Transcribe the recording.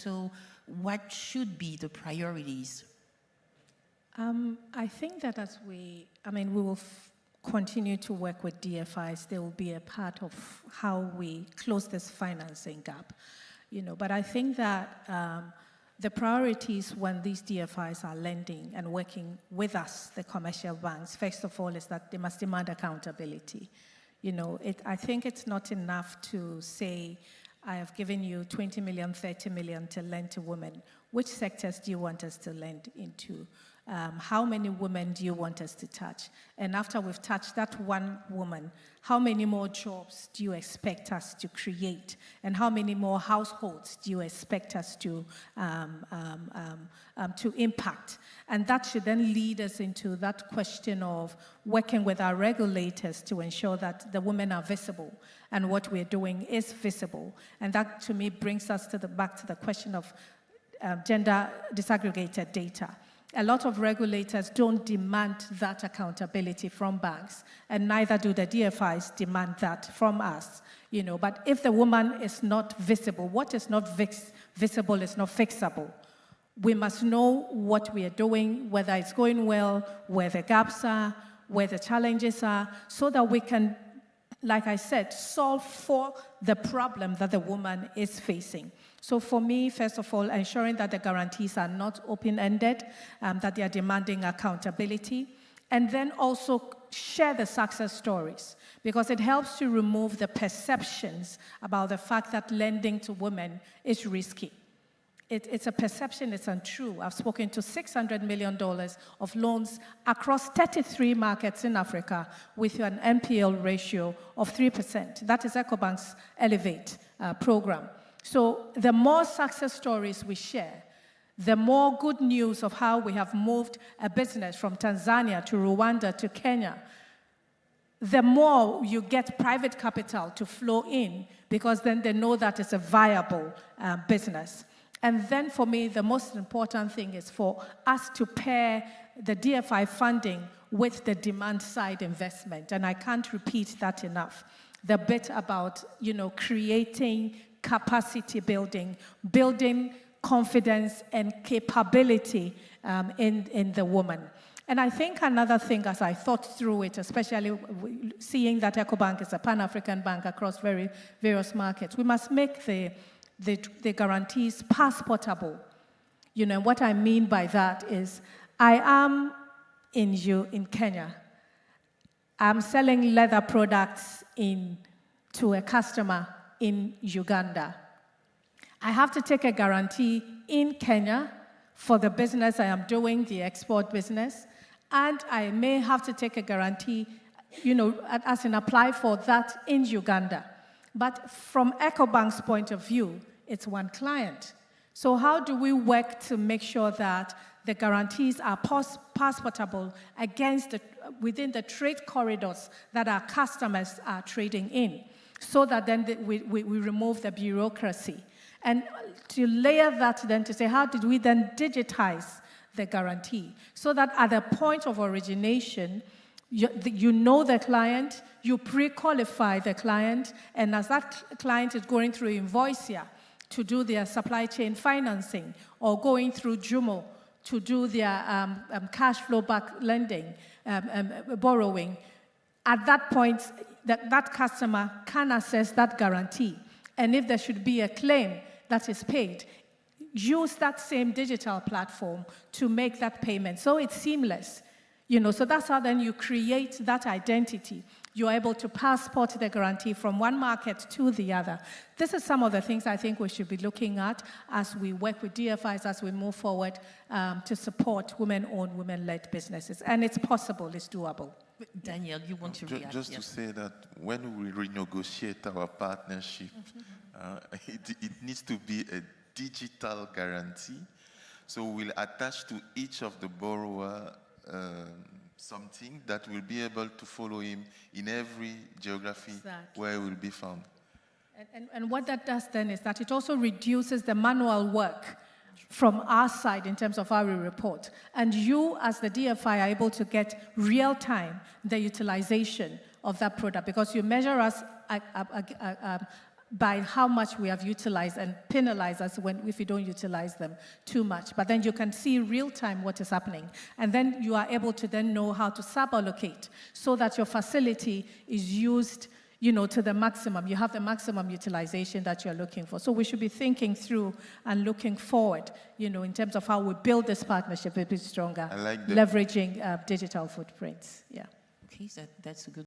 so what should be the priorities? I think that we will continue to work with DFIs. They will be a part of how we close this financing gap, But I think that the priorities when these DFIs are lending and working with us, the commercial banks, first of all, is that they must demand accountability. I think it's not enough to say, I have given you 20 million, 30 million to lend to women. Which sectors do you want us to lend into? How many women do you want us to touch? And after we've touched that one woman, how many more jobs do you expect us to create? And how many more households do you expect us to impact? And that should then lead us into that question of working with our regulators to ensure that the women are visible and what we're doing is visible. And that, to me, brings us back to the question of gender disaggregated data. A lot of regulators don't demand that accountability from banks, and neither do the DFIs demand that from us. But if the woman is not visible, what is not visible is not fixable. We must know what we are doing, whether it's going well, where the gaps are, where the challenges are, so that we can, like I said, solve for the problem that the woman is facing. So for me, first of all, ensuring that the guarantees are not open-ended, that they are demanding accountability, and then also share the success stories, because it helps to remove the perceptions about the fact that lending to women is risky. It's a perception, it's untrue. I've spoken to $600 million of loans across 33 markets in Africa with an NPL ratio of 3%. That is Ecobank's Elevate program. So the more success stories we share, the more good news of how we have moved a business from Tanzania to Rwanda to Kenya, the more you get private capital to flow in, because then they know that it's a viable business. And then for me, the most important thing is for us to pair the DFI funding with the demand side investment. And I can't repeat that enough. The bit about, creating capacity building, building confidence and capability in the woman. And I think another thing, as I thought through it, especially seeing that Ecobank is a Pan-African bank across various markets, we must make the guarantees passportable. What I mean by that is, I am in Kenya. I'm selling leather products to a customer in Uganda. I have to take a guarantee in Kenya for the business I am doing, the export business, and I may have to take a guarantee, as in apply for that in Uganda. But from Ecobank's point of view, it's one client. So how do we work to make sure that the guarantees are passportable within the trade corridors that our customers are trading in, so that then we remove the bureaucracy? And to layer that then to say, how did we then digitize the guarantee? So that at the point of origination, you know the client, you pre-qualify the client, and as that client is going through Invoicia to do their supply chain financing, or going through Jumo to do their cash flow back lending, borrowing, at that point, that customer can access that guarantee. And if there should be a claim that is paid, use that same digital platform to make that payment. So it's seamless. So that's how then you create that identity. You're able to passport the guarantee from one market to the other. This is some of the things I think we should be looking at as we work with DFIs, as we move forward to support women-owned, women-led businesses. And it's possible, it's doable. Daniel, you want to react? Just to say that when we renegotiate our partnership, it needs to be a digital guarantee. So we'll attach to each of the borrower something that will be able to follow him in every geography where he will be found. And what that does then is that it also reduces the manual work from our side in terms of how we report. And you, as the DFI, are able to get real-time the utilization of that product, because you measure us by how much we have utilized and penalize us if we don't utilize them too much. But then you can see real time what is happening. And then you are able to then know how to sub-allocate so that your facility is used, to the maximum. You have the maximum utilization that you're looking for. So we should be thinking through and looking forward, in terms of how we build this partnership a bit stronger, I like that. leveraging digital footprints. Yeah. Okay, that's a good